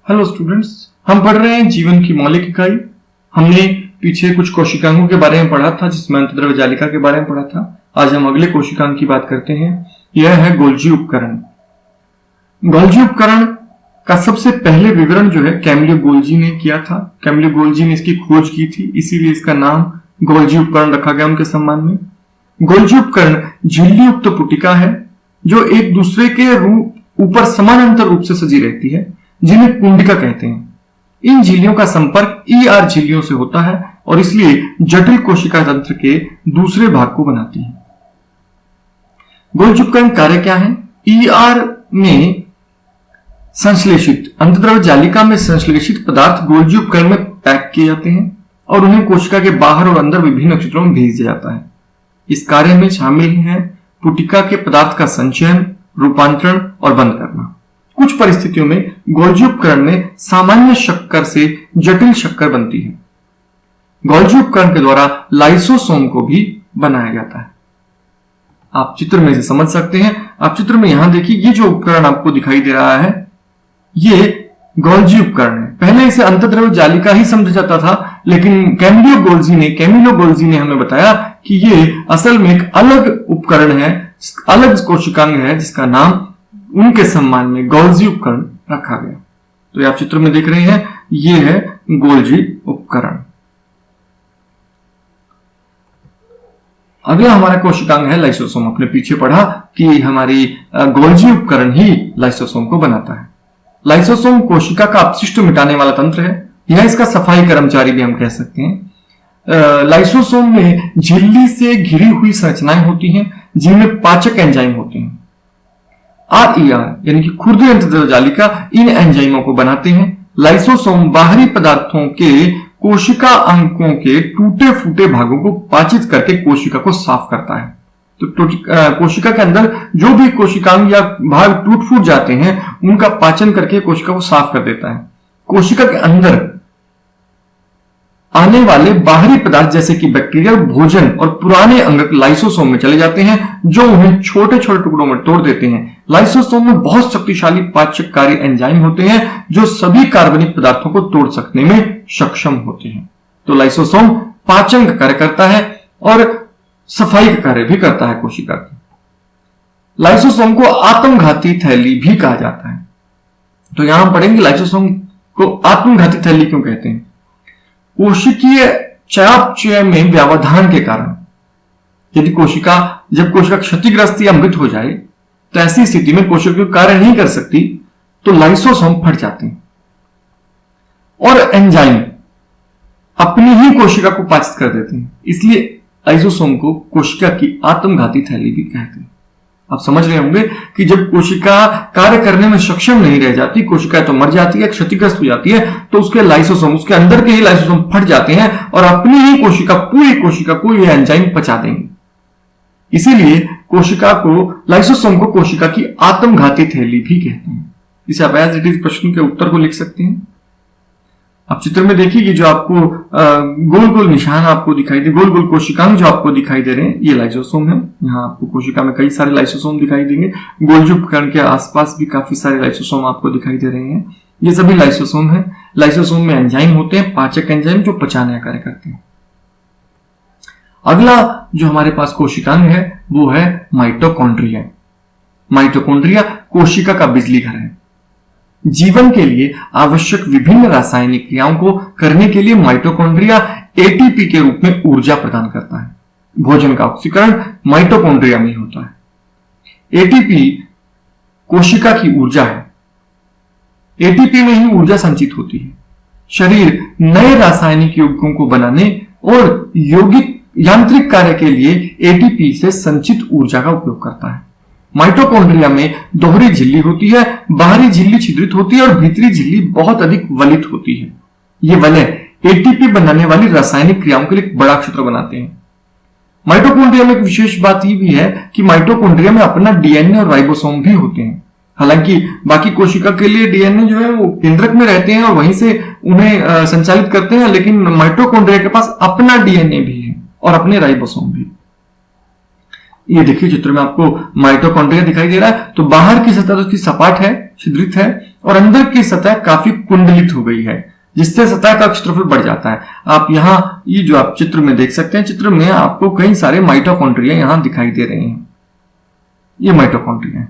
Hello students, हम पढ़ रहे हैं जीवन की मौलिक इकाई। हमने पीछे कुछ कोशिकांगों के बारे में पढ़ा था, जिसमें अंतर्द्रव्य जालिका के बारे में पढ़ा था। आज हम अगले कोशिकांग की बात करते हैं। यह है गोल्जी उपकरण। गोल्जी उपकरण का सबसे पहले विवरण जो है कैमिलो गोल्जी ने किया था। कैमिलो गोल्जी ने इसकी खोज की थी, इसीलिए इसका नाम गोल्जी उपकरण रखा गया उनके सम्मान में। गोल्जी उपकरण झिल्ली युक्त पुटिका है जो एक दूसरे के ऊपर समानांतर रूप से सजी रहती है, जिन्हें कुंडिका कहते हैं। इन झिल्लियों का संपर्क ER झिल्लियों से होता है और इसलिए जटिल कोशिका तंत्र के दूसरे भाग को बनाती है। गोल्जी उपकरण कार्य क्या है? ER में संश्लेषित अंतर्द्रव्य जालिका में संश्लेषित पदार्थ गोल्जी उपकरण में पैक किए जाते हैं और उन्हें कोशिका के बाहर और अंदर विभिन्न क्षेत्रों में भेज दिया जाता है। इस कार्य में शामिल है पुटिका के पदार्थ का संचयन, रूपांतरण और बंद करना। कुछ परिस्थितियों में गोल्जी उपकरण में सामान्य शक्कर से जटिल शक्कर बनती है। गोल्जी उपकरण के द्वारा लाइसोसोम को भी बनाया जाता है। आप चित्र में से समझ सकते हैं। आप चित्र में यहां देखिए, ये जो उपकरण आपको दिखाई दे रहा है ये गोल्जी उपकरण है। पहले इसे अंतर्द्रव्य जालिका ही समझा जाता था, लेकिन कैमिलो गोल्जी ने हमें बताया कि ये असल में एक अलग उपकरण है, अलग कोशिकांग है, जिसका नाम उनके सम्मान में गोल्जी उपकरण रखा गया। तो आप चित्र में देख रहे हैं, ये है गोल्जी उपकरण। अगला हमारा कोशिकांग है लाइसोसोम। अपने पीछे पढ़ा कि हमारी गोल्जी उपकरण ही लाइसोसोम को बनाता है। लाइसोसोम कोशिका का अपशिष्ट मिटाने वाला तंत्र है। यह इसका सफाई कर्मचारी भी हम कह सकते हैं। लाइसोसोम में झिल्ली से घिरी हुई संरचनाएं होती हैं, जिनमें पाचक एंजाइम होते हैं। RER यानी कि खुरदरी अंतर्द्रव्य जालिका इन एंजाइमों को बनाते हैं। लाइसोसोम बाहरी पदार्थों के कोशिका अंगों के टूटे फूटे भागों को पाचित करके कोशिका को साफ करता है। तो कोशिका के अंदर जो भी कोशिकांग या भाग टूट फूट जाते हैं, उनका पाचन करके कोशिका को साफ कर देता है। कोशिका के अंदर आने वाले बाहरी पदार्थ जैसे कि बैक्टीरिया, भोजन और पुराने अंग लाइसोसोम में चले जाते हैं, जो उन्हें छोटे छोटे टुकड़ों में तोड़ देते हैं। लाइसोसोम में बहुत शक्तिशाली पाचककारी एंजाइम होते हैं, जो सभी कार्बनिक पदार्थों को तोड़ सकने में सक्षम होते हैं। तो लाइसोसोम पाचन का कार्य करता है और सफाई का कार्य भी करता है कोशिका की। लाइसोसोम को आत्मघाती थैली भी कहा जाता है। तो यहां पढ़ेंगे लाइसोसोम को आत्मघाती थैली क्यों कहते हैं। कोशिकीय चयापचय में व्यवधान के कारण जब कोशिका क्षतिग्रस्त या मृत हो जाए, तो ऐसी स्थिति में कोशिका कार्य नहीं कर सकती, तो लाइसोसोम फट जाते हैं और एंजाइम अपनी ही कोशिका को पाचित कर देते हैं। इसलिए लाइसोसोम को कोशिका की आत्मघाती थैली भी कहते हैं। आप समझ रहे होंगे कि जब कोशिका कार्य करने में सक्षम नहीं रह जाती, कोशिका तो मर जाती है, क्षतिग्रस्त हो जाती है, तो उसके अंदर के ही लाइसोसोम फट जाते हैं और अपनी ही पूरी कोशिका को ये एंजाइम पचा देंगे। इसीलिए लाइसोसोम को कोशिका की आत्मघाती थैली भी कहते हैं। इसे आप एज इट इज प्रश्न के उत्तर को लिख सकते हैं। आप चित्र में देखिए, ये जो आपको गोल गोल निशान आपको दिखाई दे, गोल गोल कोशिकांग जो आपको दिखाई दे रहे हैं, ये लाइसोसोम है। यहाँ आपको कोशिका में कई सारे लाइसोसोम दिखाई देंगे। गोल्जी उपकरण के आसपास भी काफी सारे लाइसोसोम आपको दिखाई दे रहे हैं। ये सभी लाइसोसोम है। लाइसोसोम में एंजाइम होते हैं, पाचक एंजाइम, जो पचाने का कार्य करते हैं। अगला जो हमारे पास कोशिकांग है वो है माइटोकॉन्ड्रिया। माइटोकॉन्ड्रिया कोशिका का बिजली घर है। जीवन के लिए आवश्यक विभिन्न रासायनिक क्रियाओं को करने के लिए माइटोकॉन्ड्रिया ATP के रूप में ऊर्जा प्रदान करता है। भोजन का ऑक्सीकरण माइटोकॉन्ड्रिया में होता है। ATP कोशिका की ऊर्जा है। ATP में ही ऊर्जा संचित होती है। शरीर नए रासायनिक यौगिकों को बनाने और यांत्रिक कार्य के लिए ATP से संचित ऊर्जा का उपयोग करता है। माइटोकॉन्ड्रिया में दोहरी झिल्ली होती है। बाहरी झिल्ली छिद्रित होती है और भीतरी झिल्ली बहुत अधिक वलित होती है। ये वलय ATP बनाने वाली रासायनिक क्रियाओं के लिए एक बड़ा क्षेत्र बनाते हैं। माइटोकॉन्ड्रिया में एक विशेष बात ये भी है कि माइटोकॉन्ड्रिया में अपना DNA और राइबोसोम भी होते हैं। हालांकि बाकी कोशिका के लिए DNA जो है वो केंद्रक में रहते हैं और वहीं से उन्हें संचालित करते हैं, लेकिन माइटोकॉन्ड्रिया के पास अपना DNA भी है और अपने राइबोसोम भी। ये देखिए चित्र में आपको माइटोकॉन्ड्रिया दिखाई दे रहा है। तो बाहर की सतह उसकी सपाट है, छिद्रित है, और अंदर की सतह काफी कुंडलित हो गई है, जिससे सतह का क्षेत्रफल बढ़ जाता है। आप यहाँ ये जो आप चित्र में देख सकते हैं, चित्र में आपको कई सारे माइटोकॉन्ड्रिया यहाँ दिखाई दे रहे हैं। ये माइटोकॉन्ड्रिया है।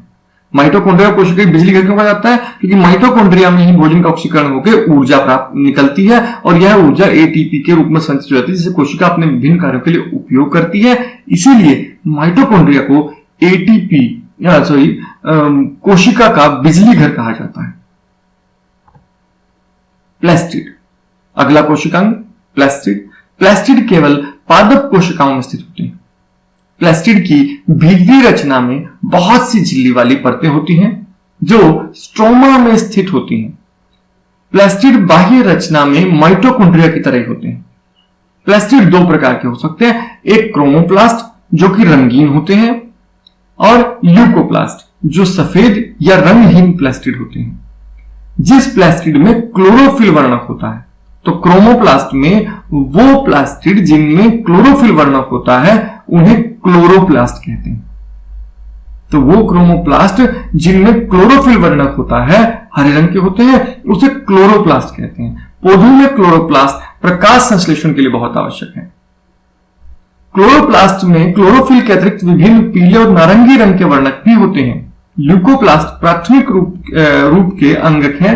माइटोकॉन्ड्रिया कोशिका बिजली घर क्यों कहा जाता है? क्योंकि माइटोकॉन्ड्रिया में ही भोजन का ऑक्सीकरण होकर ऊर्जा प्राप्त निकलती है और यह ऊर्जा एटीपी के रूप में संचित हो जाती है, जिसे कोशिका अपने विभिन्न कार्यों के लिए उपयोग करती है। इसीलिए माइटोकॉन्ड्रिया को एटीपी कोशिका का बिजली घर कहा जाता है। प्लास्टिड, अगला कोशिकांग प्लास्टिड। प्लास्टिड केवल पादप कोशिकाओं में स्थित होते हैं। प्लास्टिड की भीतरी रचना में बहुत सी झिल्ली वाली परतें होती हैं जो स्ट्रोमा में स्थित होती हैं। प्लास्टिड बाह्य रचना में माइटोकॉन्ड्रिया की तरह होते हैं। प्लास्टिड दो प्रकार के हो सकते हैं, एक क्रोमोप्लास्ट जो कि रंगीन होते हैं और ल्यूकोप्लास्ट जो सफेद या रंगहीन प्लास्टिड होते हैं। जिस प्लास्टिड में क्लोरोफिल वर्णक होता है, तो क्रोमोप्लास्ट में वो प्लास्टिड जिनमें क्लोरोफिल वर्णक होता है उन्हें क्लोरोप्लास्ट कहते हैं। तो वो क्रोमोप्लास्ट जिनमें क्लोरोफिल वर्णक होता है, हरे रंग के होते हैं, उसे क्लोरोप्लास्ट कहते हैं। पौधों में क्लोरोप्लास्ट प्रकाश संश्लेषण के लिए बहुत आवश्यक है। क्लोरोप्लास्ट में क्लोरोफिल के अतिरिक्त विभिन्न पीले और नारंगी रंग के वर्णक भी होते हैं। ल्यूकोप्लास्ट प्राथमिक रूप के अंगक हैं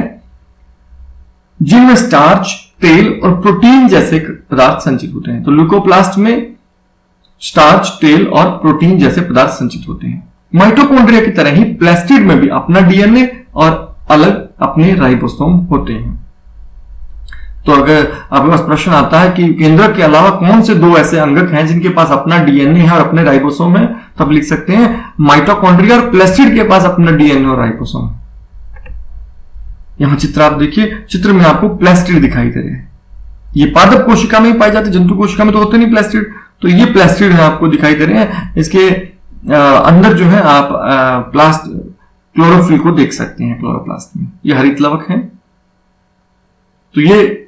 जिनमें स्टार्च, तेल और प्रोटीन जैसे पदार्थ संचित होते हैं। तो ल्यूकोप्लास्ट में स्टार्च, तेल और प्रोटीन जैसे पदार्थ संचित होते हैं। माइटोकॉन्ड्रिया की तरह ही प्लास्टिड में भी अपना डीएनए और अलग अपने राइबोसोम होते हैं। तो अगर आपके पास प्रश्न आता है कि केंद्रक के अलावा कौन से दो ऐसे अंगक हैं जिनके पास अपना डीएनए है और अपने राइबोसोम है, तब लिख सकते हैं माइटोकॉन्ड्रिया और प्लास्टिड के पास अपना डीएनए और राइबोसोम। यहां चित्र आप देखिए, चित्र में आपको प्लास्टिड दिखाई दे रहे हैं। ये पादप कोशिका में ही पाए जाते, जंतु कोशिका में तो होते नहीं प्लास्टिड। तो ये प्लास्टिड है आपको दिखाई दे रहे हैं। इसके अंदर जो है आप क्लोरोफिल को देख सकते हैं क्लोरोप्लास्ट में। ये हरित लवक है। तो ये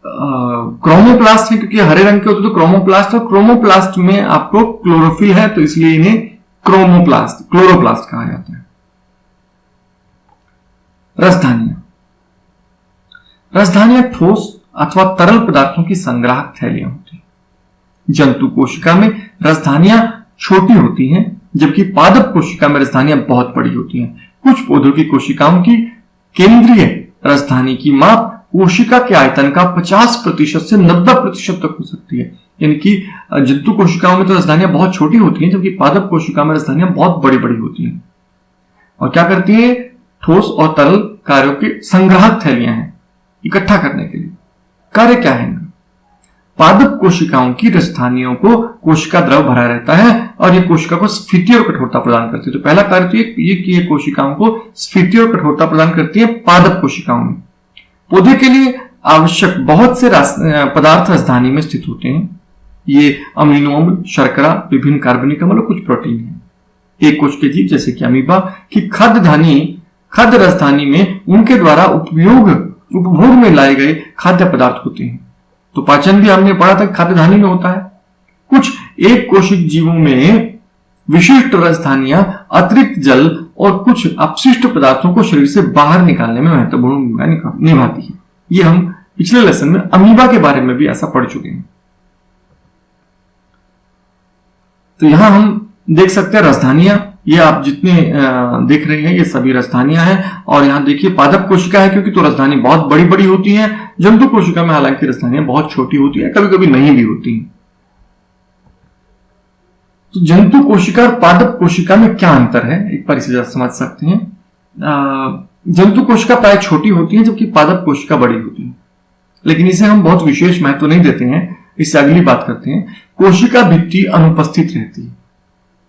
क्रोमोप्लास्ट है, क्योंकि हरे रंग के होते तो क्रोमोप्लास्ट, और क्रोमोप्लास्ट में आपको क्लोरोफिल है, तो इसलिए इन्हें क्लोरोप्लास्ट कहा जाता है। रसधानियां। रसधानियां ठोस अथवा तरल पदार्थों की संग्राहक थैलियां होती हैं। जंतु कोशिका में रसधानियां छोटी होती हैं, जबकि पादप कोशिका में रसधानियां बहुत बड़ी होती हैं। कुछ पौधों की कोशिकाओं की केंद्रीय रसधानी की माप कोशिका के आयतन का 50% से 90% तक हो सकती है। यानी कि जंतु कोशिकाओं में तो रसधानियां बहुत छोटी होती हैं, जबकि पादप कोशिका में रसधानियां बहुत बड़ी बड़ी होती हैं। और क्या करती है? ठोस और तरल कार्यों की संग्राहक थैलियां हैं इकट्ठा करने के लिए। कार्य क्या है? पादप कोशिकाओं की रसधानियों को कोशिका द्रव भरा रहता है और ये कोशिका को स्फीति और कठोरता प्रदान करती है। तो पहला कार्य तो ये कि ये कोशिकाओं को स्फीति और कठोरता प्रदान करती है पादप कोशिकाओं में। पौधे के लिए आवश्यक बहुत से पदार्थ रसधानी में स्थित होते हैं। ये अमीनो अम्ल, शर्करा, विभिन्न कार्बनिक अम्ल और कुछ प्रोटीन है। एक कोश के जीव जैसे कि अमीबा की खाद्य रसधानी में उनके द्वारा उपभोग में लाए गए खाद्य पदार्थ होते हैं। तो पाचन भी हमने पढ़ा था खाद्य धानी में होता है। कुछ एक कोशिक जीवों में विशिष्ट रसधानियां अतिरिक्त जल और कुछ अपशिष्ट पदार्थों को शरीर से बाहर निकालने में महत्वपूर्ण भूमिका निभाती है। ये हम पिछले लेसन में अमीबा के बारे में भी ऐसा पढ़ चुके हैं। तो यहां हम देख सकते हैं रसधानियां, ये आप जितने देख रहे हैं ये सभी रसधानियां हैं। और यहां देखिए पादप कोशिका है क्योंकि तो रसधानी बहुत बड़ी बड़ी होती है। जंतु कोशिका में हालांकि रसधानियां बहुत छोटी होती है, कभी कभी नहीं भी होती है। तो जंतु कोशिका और पादप कोशिका में क्या अंतर है, एक बार इसे समझ सकते हैं। जंतु कोशिका प्राय छोटी होती है जबकि पादप कोशिका बड़ी होती है, लेकिन इसे हम बहुत विशेष महत्व नहीं देते हैं। इससे अगली बात करते हैं। कोशिका भित्ति अनुपस्थित रहती है।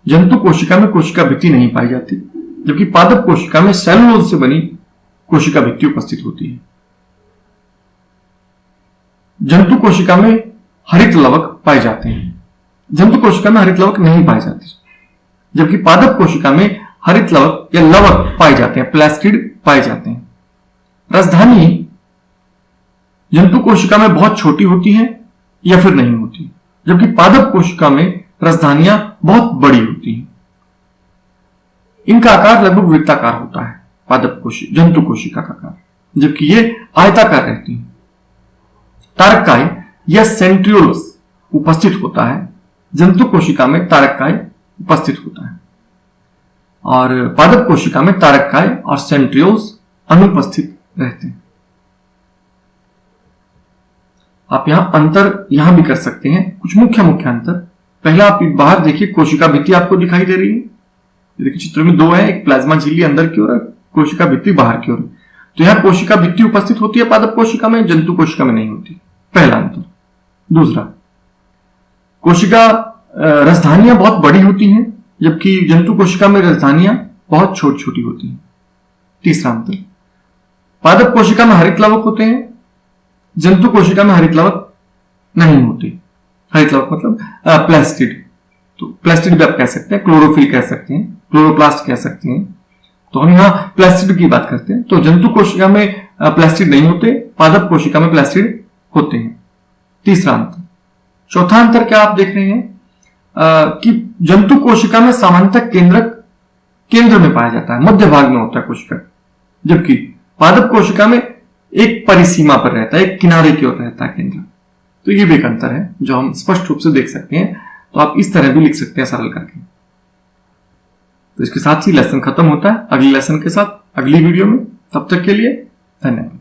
जंतु कोशिका में कोशिका भित्ति नहीं पाई जाती, जबकि पादप कोशिका में सेलुलोज से बनी कोशिका भित्ति उपस्थित होती है। जंतु कोशिका में हरित लवक पाए जाते हैं। जंतु कोशिका में हरित लवक नहीं पाए जाते, जबकि पादप कोशिका में हरित लवक या लवक पाए जाते हैं, प्लास्टिड पाए जाते हैं। रसधानी जंतु कोशिका में बहुत छोटी होती है या फिर नहीं होती, जबकि पादप कोशिका में रसधानियां बहुत बड़ी होती हैं। इनका आकार लगभग वृत्ताकार होता है पादप जंतु कोशिका का कार्य, जबकि ये आयताकार रहती है। तारककाय या सेंट्रियोल्स उपस्थित होता है, जंतु कोशिका में तारककाय उपस्थित होता है, और पादप कोशिका में तारककाय और सेंट्रियोल्स अनुपस्थित रहते हैं। आप यहां अंतर यहां भी कर सकते हैं, कुछ मुख्य अंतर। पहला, आप बाहर देखिए, कोशिका भित्ति आपको दिखाई दे रही है। देखिए चित्र में दो है, एक प्लाज्मा झिल्ली अंदर की ओर, कोशिका भित्ति बाहर की ओर। तो यहां कोशिका भित्ति उपस्थित होती है पादप कोशिका में, जंतु कोशिका में नहीं होती, पहला अंतर। दूसरा, कोशिका रसधानियां बहुत बड़ी होती हैं, जबकि जंतु कोशिका में रसधानियां बहुत छोटी छोटी होती हैं। तीसरा अंतर, पादप कोशिका में हरितलवक होते हैं, जंतु कोशिका में हरितलवक नहीं होते। हरितलवक मतलब प्लास्टिड, तो प्लास्टिड भी आप कह सकते हैं, क्लोरोफिल कह सकते हैं, क्लोरोप्लास्ट कह सकते हैं। तो हम यहाँ प्लास्टिड की बात करते हैं। तो जंतु कोशिका में प्लास्टिड नहीं होते, पादप कोशिका में प्लास्टिड होते हैं। तीसरा अंतर। चौथा अंतर क्या आप देख रहे हैं कि जंतु कोशिका में सामान्यतः केंद्र में पाया जाता है, मध्य भाग में होता है कोशिका, जबकि पादप कोशिका में एक परिसीमा पर रहता है, एक किनारे की ओर रहता है केंद्र। तो ये भी एक अंतर है जो हम स्पष्ट रूप से देख सकते हैं। तो आप इस तरह भी लिख सकते हैं सरल करके। तो इसके साथ ही लेसन खत्म होता है। अगले लेसन के साथ अगली वीडियो में, तब तक के लिए धन्यवाद।